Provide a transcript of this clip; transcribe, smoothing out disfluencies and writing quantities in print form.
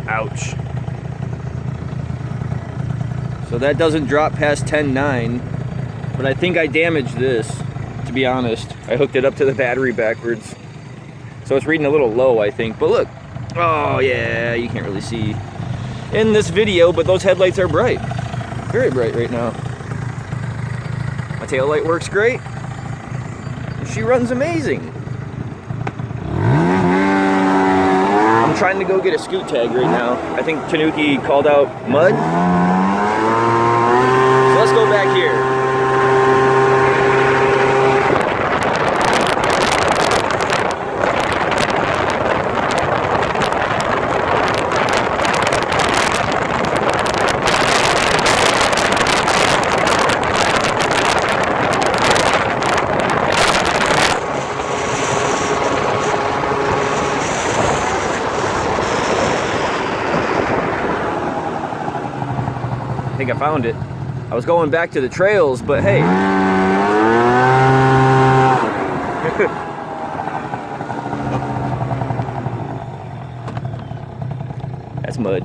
Ouch. So that doesn't drop past 10.9, but I think I damaged this, to be honest. I hooked it up to the battery backwards. So it's reading a little low, I think. But look, oh yeah, you can't really see in this video, but those headlights are bright. Very bright right now. My tail light works great. She runs amazing. I'm trying to go get a scoot tag right now. I think Tanuki called out mud. So let's go back here. I think I found it. I was going back to the trails, but hey. That's mud.